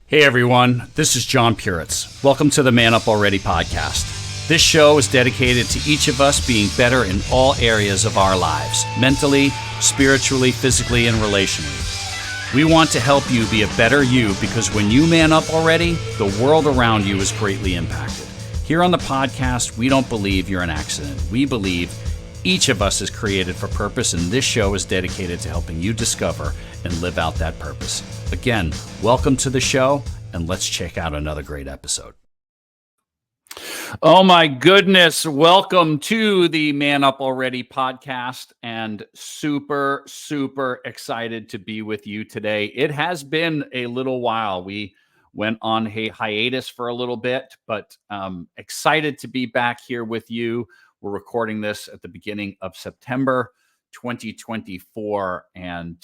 Hey everyone, this is John Puritz. Welcome to the Man Up Already podcast. This show is dedicated to each of us being better in all areas of our lives, mentally, spiritually, physically, and relationally. We want to help you be a better you because when you man up already, the world around you is greatly impacted. Here on the podcast, we don't believe you're an accident. We believe each of us is created for purpose, and this show is dedicated to helping you discover and live out that purpose. Again, welcome to the show, and let's check out another great episode. Oh my goodness, welcome to the Man Up Already podcast, and super excited to be with you today. It has been a little while. We went on a hiatus for a little bit, but excited to be back here with you. We're recording this at the beginning of September 2024, and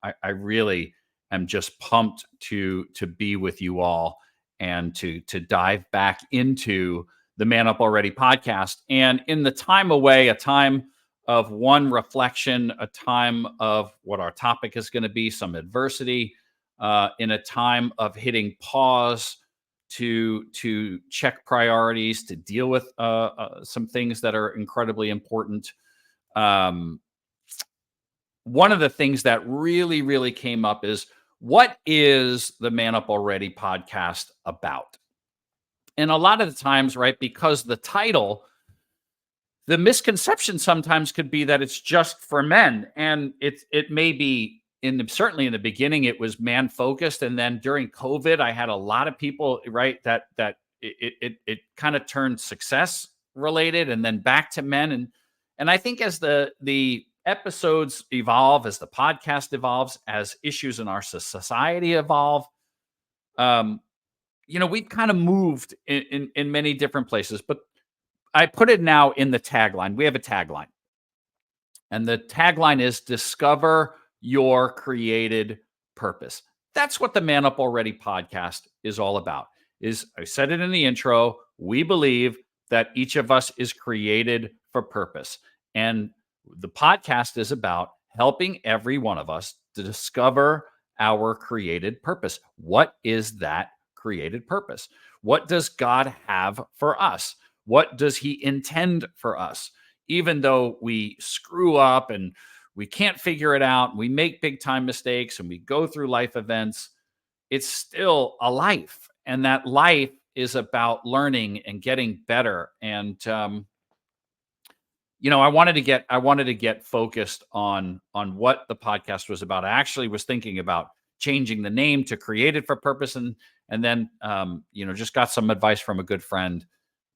I really am just pumped to be with you all and to dive back into the Man Up Already podcast. And in the time away, a time of one reflection, a time of what our topic is going to be, some adversity, in a time of hitting pause to check priorities, to deal with some things that are incredibly important. One of the things that really came up is, what is the Man Up Already podcast about? And a lot of the times, right, because the title, the misconception sometimes could be that it's just for men. And it may be, certainly in the beginning, it was man focused. And then during COVID, I had a lot of people, right, that it kind of turned success related and then back to men. And I think as the episodes evolve, as the podcast evolves, as issues in our society evolve, we've kind of moved in many different places. But I put it now in the tagline. We have a tagline. And the tagline is discover your created purpose. That's what the Man Up Already podcast is all about. I said it in the intro, we believe that each of us is created for purpose. And the podcast is about helping every one of us to discover our created purpose. What is that created purpose? What does God have for us? What does He intend for us? Even though we screw up and we can't figure it out, we make big time mistakes, and we go through life events, it's still a life. And that life is about learning and getting better. And, I wanted to get focused on what the podcast was about. I actually was thinking about changing the name to Created for Purpose. And then, just got some advice from a good friend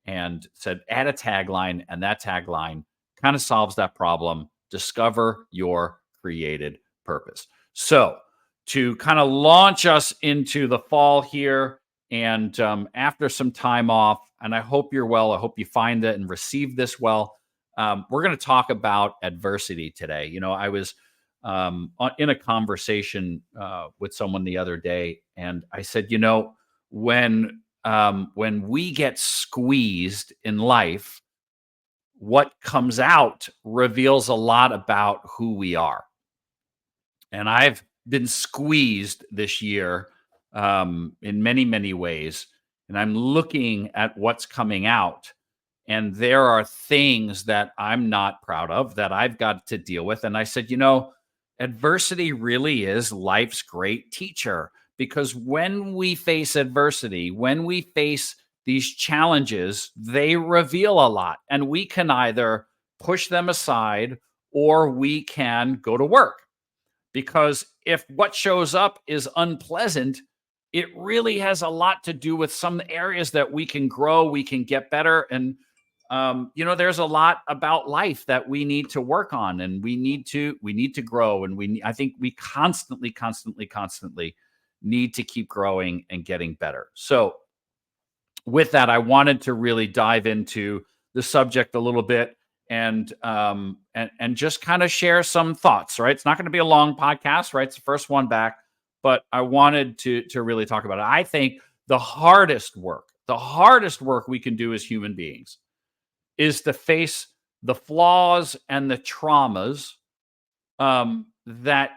and said, add a tagline. And that tagline kind of solves that problem. Discover your created purpose. So to kind of launch us into the fall here, and after some time off, and I hope you're well, I hope you find it and receive this well. We're going to talk about adversity today. I was in a conversation with someone the other day, and I said, when we get squeezed in life, what comes out reveals a lot about who we are. And I've been squeezed this year in many ways. And I'm looking at what's coming out. And there are things that I'm not proud of that I've got to deal with. And I said, adversity really is life's great teacher. Because when we face adversity, when we face these challenges, they reveal a lot, and we can either push them aside or we can go to work. Because if what shows up is unpleasant, it really has a lot to do with some areas that we can grow, we can get better. And, there's a lot about life that we need to work on, and we need to grow. And I think we constantly need to keep growing and getting better. So with that, I wanted to really dive into the subject a little bit and just kind of share some thoughts, right? It's not going to be a long podcast, right? It's the first one back, but I wanted to really talk about it. I think the hardest work we can do as human beings is to face the flaws and the traumas that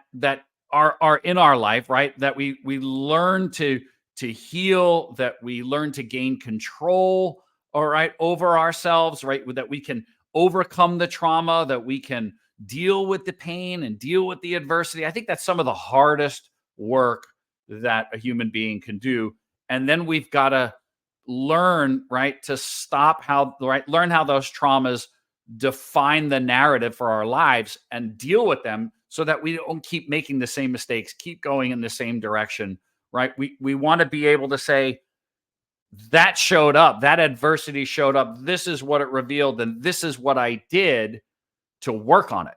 are in our life, right? That we learn to to heal, that we learn to gain control, all right, over ourselves, right, that we can overcome the trauma, that we can deal with the pain and deal with the adversity. I think that's some of the hardest work that a human being can do. And then we've got to learn, right, to stop how, right, learn how those traumas define the narrative for our lives and deal with them so that we don't keep making the same mistakes, keep going in the same direction, right? We want to be able to say, that showed up, that adversity showed up, this is what it revealed, and this is what I did to work on it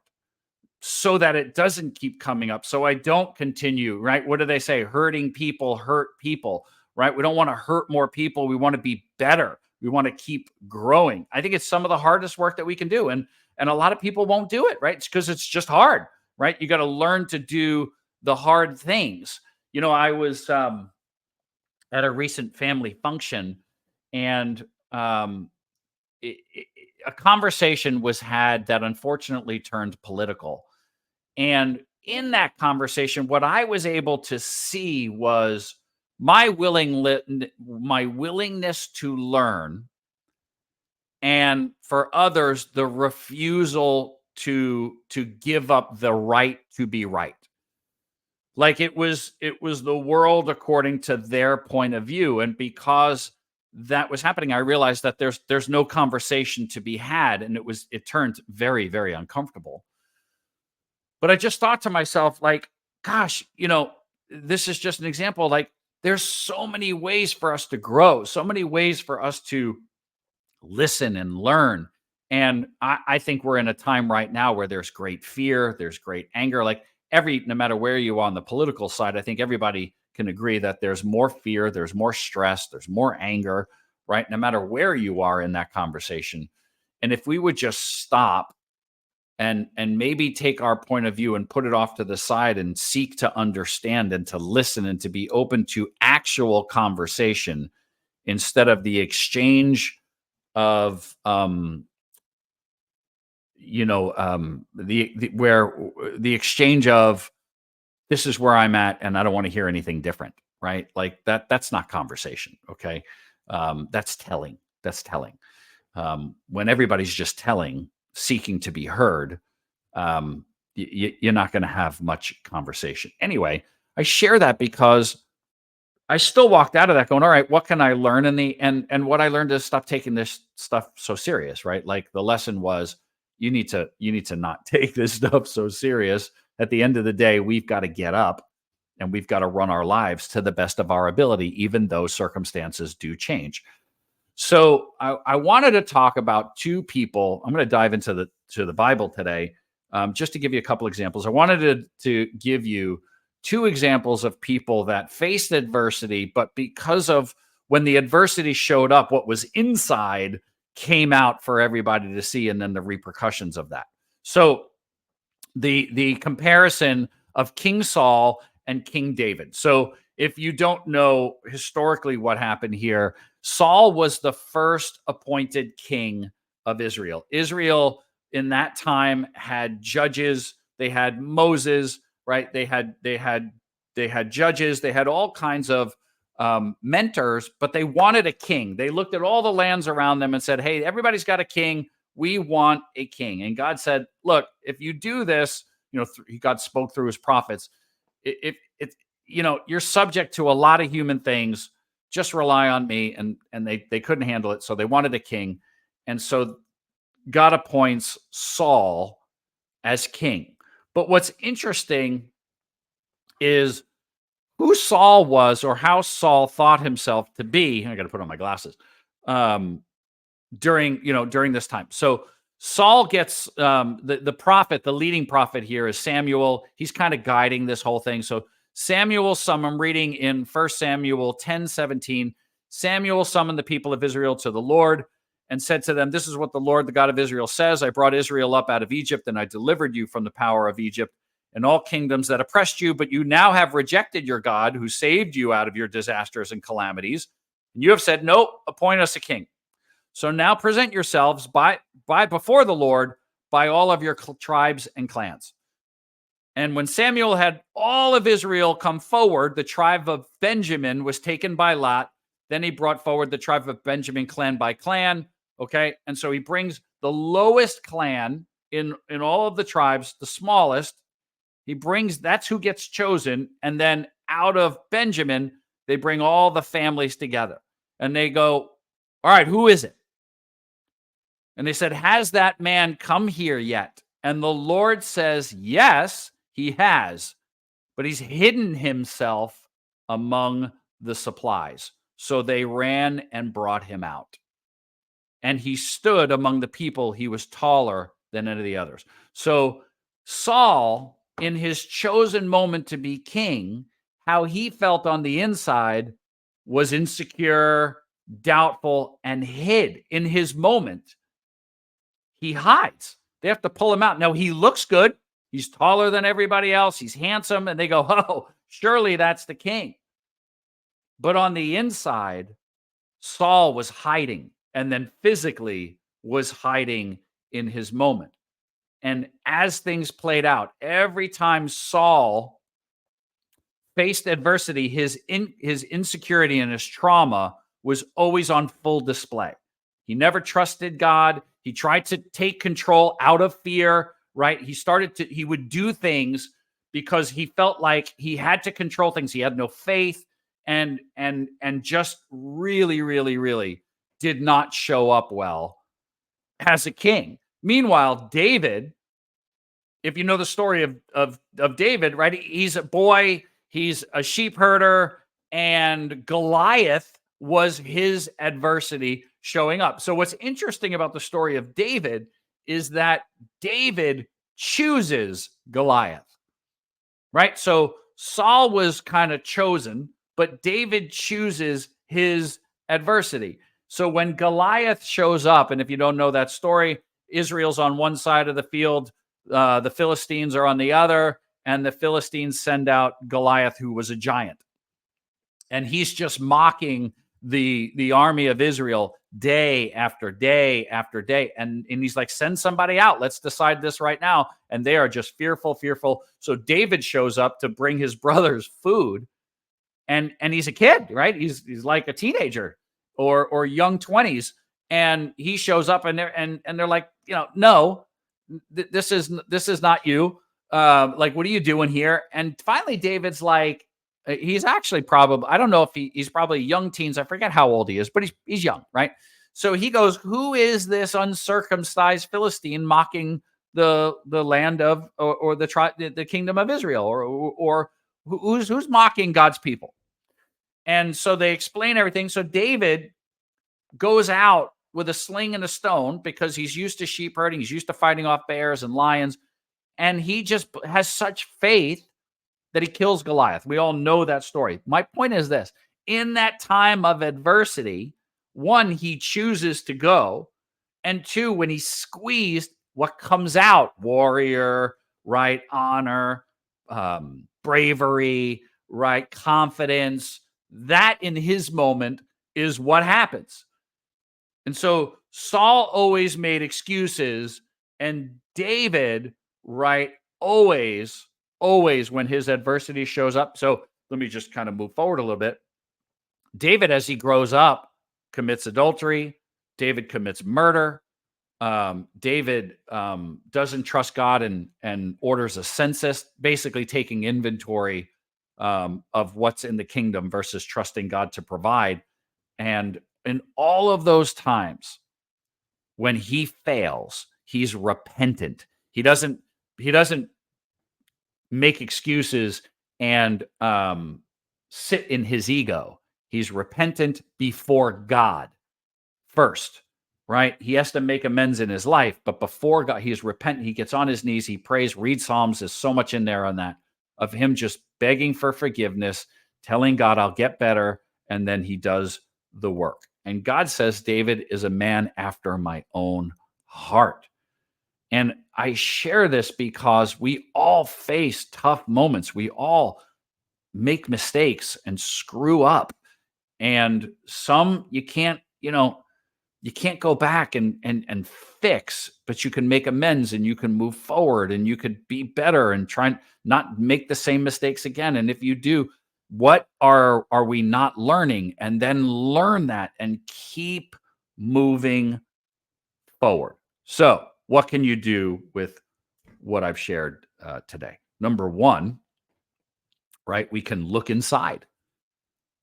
so that it doesn't keep coming up. So I don't continue, right? What do they say? Hurting people hurt people, right? We don't want to hurt more people. We want to be better. We want to keep growing. I think it's some of the hardest work that we can do. And a lot of people won't do it, right? It's because it's just hard, right? You got to learn to do the hard things. I was at a recent family function, and a conversation was had that unfortunately turned political. And in that conversation, what I was able to see was my willingness to learn, and for others, the refusal to give up the right to be right. Like it was the world according to their point of view, and because that was happening, I realized that there's no conversation to be had, and it turned very, very uncomfortable. But I just thought to myself, like, gosh, this is just an example. Like, there's so many ways for us to grow, so many ways for us to listen and learn. And I think we're in a time right now where there's great fear, there's great anger. Like no matter where you are on the political side, I think everybody can agree that there's more fear, there's more stress, there's more anger, right? No matter where you are in that conversation. And if we would just stop and maybe take our point of view and put it off to the side and seek to understand and to listen and to be open to actual conversation instead of the exchange of the exchange of, this is where I'm at and I don't want to hear anything different, right? Like that's not conversation. Okay. That's telling. When everybody's just telling, seeking to be heard, you're not going to have much conversation. Anyway, I share that because I still walked out of that going, all right, what can I learn and what I learned is stop taking this stuff so serious, right? Like the lesson was you need to not take this stuff so serious. At the end of the day, we've got to get up and we've got to run our lives to the best of our ability, even though circumstances do change. So I wanted to talk about two people. I'm going to dive into the Bible today, just to give you a couple examples. I wanted to give you two examples of people that faced adversity, but because of when the adversity showed up, what was inside came out for everybody to see, and then the repercussions of that. So the comparison of King Saul and King David. So if you don't know historically what happened here, Saul was the first appointed king of Israel. Israel in that time had judges, they had Moses, right? They had judges, they had all kinds of mentors, but they wanted a king. They looked at all the lands around them and said, hey, everybody's got a king. We want a king. And God said, look, if you do this, God spoke through his prophets. If you're subject to a lot of human things, just rely on me. And they couldn't handle it. So they wanted a king. And so God appoints Saul as king. But what's interesting is who Saul was, or how Saul thought himself to be. I got to put on my glasses. During this time. So Saul gets the prophet, the leading prophet here is Samuel. He's kind of guiding this whole thing. So Samuel summoned, I'm reading in 1 Samuel 10:17. Samuel summoned the people of Israel to the Lord and said to them, this is what the Lord, the God of Israel says. I brought Israel up out of Egypt, and I delivered you from the power of Egypt and all kingdoms that oppressed you. But you now have rejected your God who saved you out of your disasters and calamities. And you have said, nope, appoint us a king. So now present yourselves by before the Lord by all of your tribes and clans. And when Samuel had all of Israel come forward, the tribe of Benjamin was taken by Lot. Then he brought forward the tribe of Benjamin clan by clan. Okay. And so he brings the lowest clan in all of the tribes, the smallest. He brings, that's who gets chosen. And then out of Benjamin, they bring all the families together and they go, all right, who is it? And they said, has that man come here yet? And the Lord says, yes, he has, but he's hidden himself among the supplies. So they ran and brought him out. And he stood among the people. He was taller than any of the others. So Saul, in his chosen moment to be king, how he felt on the inside was insecure, doubtful, and hid. In his moment, he hides. They have to pull him out. Now, he looks good. He's taller than everybody else. He's handsome. And they go, oh, surely that's the king. But on the inside, Saul was hiding and then physically was hiding in his moment. And as things played out, every time Saul faced adversity, his insecurity and his trauma was always on full display. He never trusted God. He tried to take control out of fear, right? He would do things because he felt like he had to control things. He had no faith and just really, really, really did not show up well as a king. Meanwhile, David, if you know the story of David, right? He's a boy, he's a sheep herder, and Goliath was his adversity showing up. So what's interesting about the story of David is that David chooses Goliath, right? So Saul was kind of chosen, but David chooses his adversity. So when Goliath shows up, and if you don't know that story, Israel's on one side of the field, the Philistines are on the other, and the Philistines send out Goliath, who was a giant. And he's just mocking the army of Israel day after day after day. And he's like, send somebody out. Let's decide this right now. And they are just fearful. So David shows up to bring his brothers food. And he's a kid, right? He's like a teenager or young 20s. And he shows up and they're like, no, this is not you. Like, what are you doing here? And finally, David's like, he's actually probably, I don't know if he's probably young teens. I forget how old he is, but he's young, right? So he goes, who is this uncircumcised Philistine mocking the land of, or the kingdom of Israel, or who's mocking God's people? And so they explain everything. So David goes out with a sling and a stone because he's used to sheep herding. He's used to fighting off bears and lions. And he just has such faith that he kills Goliath. We all know that story. My point is this: in that time of adversity, one, he chooses to go. And two, when he's squeezed, what comes out? Warrior, right? Honor, bravery, right? Confidence. That in his moment is what happens. And so Saul always made excuses, and David, right, always when his adversity shows up. So let me just kind of move forward a little bit. David, as he grows up, commits adultery. David commits murder. David doesn't trust God and orders a census, basically taking inventory of what's in the kingdom versus trusting God to provide. And in all of those times when he fails, he's repentant. He doesn't make excuses and sit in his ego. He's repentant before God first, right? He has to make amends in his life, but before God, he's repentant. He gets on his knees, he prays, reads Psalms. There's so much in there on that, of him just begging for forgiveness, telling God, I'll get better, and then he does the work. And God says David is a man after my own heart. And I share this because we all face tough moments. We all make mistakes and screw up. And some you can't, you can't go back and fix, but you can make amends and you can move forward and you could be better and try and not make the same mistakes again. And if you do, what are we not learning? And then learn that and keep moving forward. So, what can you do with what I've shared today? Number one, right? We can look inside.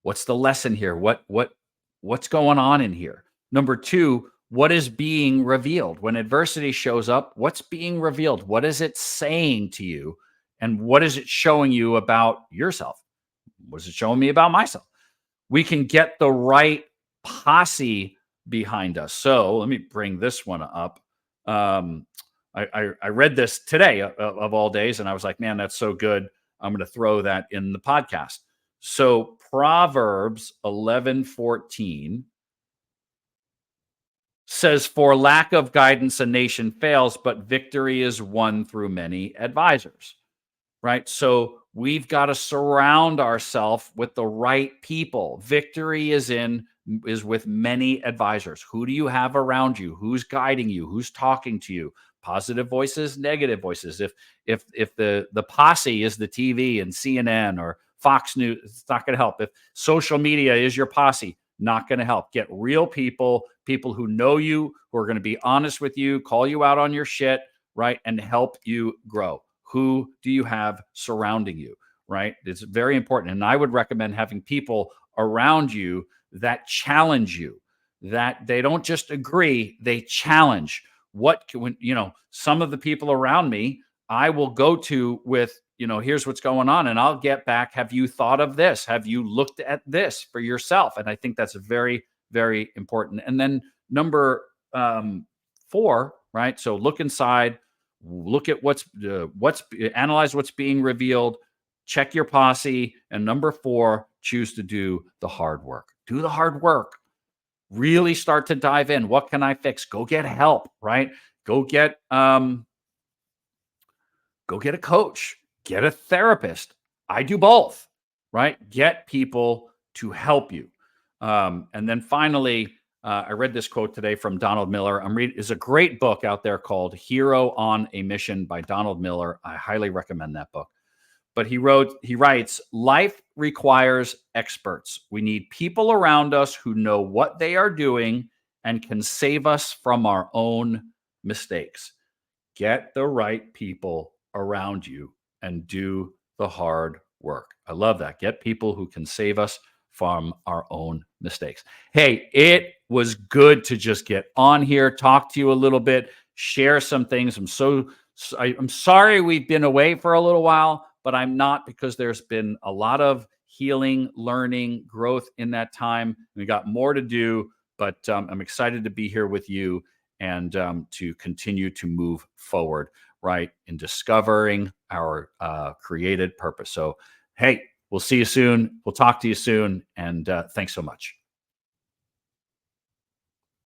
What's the lesson here? What's going on in here? Number two, what is being revealed? When adversity shows up, what's being revealed? What is it saying to you? And what is it showing you about yourself? What is it showing me about myself? We can get the right posse behind us. So let me bring this one up. Um, I read this today of all days, and I was like, man, that's so good. I'm going to throw that in the podcast. So Proverbs 11:14 says, "For lack of guidance, a nation fails, but victory is won through many advisors." Right? So we've got to surround ourselves with the right people. Victory is with many advisors. Who do you have around you? Who's guiding you? Who's talking to you? Positive voices, negative voices. If the posse is the TV and CNN or Fox News, it's not going to help. If social media is your posse, not going to help. Get real people, people who know you, who are going to be honest with you, call you out on your shit, right? And help you grow. Who do you have surrounding you, right? It's very important. And I would recommend having people around you that challenge you, that they don't just agree, they challenge. Some of the people around me, I will go to with, here's what's going on. And I'll get back. Have you thought of this? Have you looked at this for yourself? And I think that's very, very important. And then number 4, right? So look inside, look at what's analyze what's being revealed, check your posse, and number 4, choose to do the hard work. Do the hard work. Really start to dive in. What can I fix? Go get help, right? Go get a coach, get a therapist. I do both, right? Get people to help you. And then finally, I read this quote today from Donald Miller. Is a great book out there called Hero on a Mission by Donald Miller. I highly recommend that book. But he writes, life requires experts. We need people around us who know what they are doing and can save us from our own mistakes. Get the right people around you and do the hard work. I love that. Get people who can save us from our own mistakes. Hey, it was good to just get on here, talk to you a little bit, share some things. I'm sorry we've been away for a little while, but I'm not, because there's been a lot of healing, learning, growth in that time. We got more to do, but I'm excited to be here with you and to continue to move forward, right, in discovering our created purpose. So, hey, we'll see you soon. We'll talk to you soon. And thanks so much.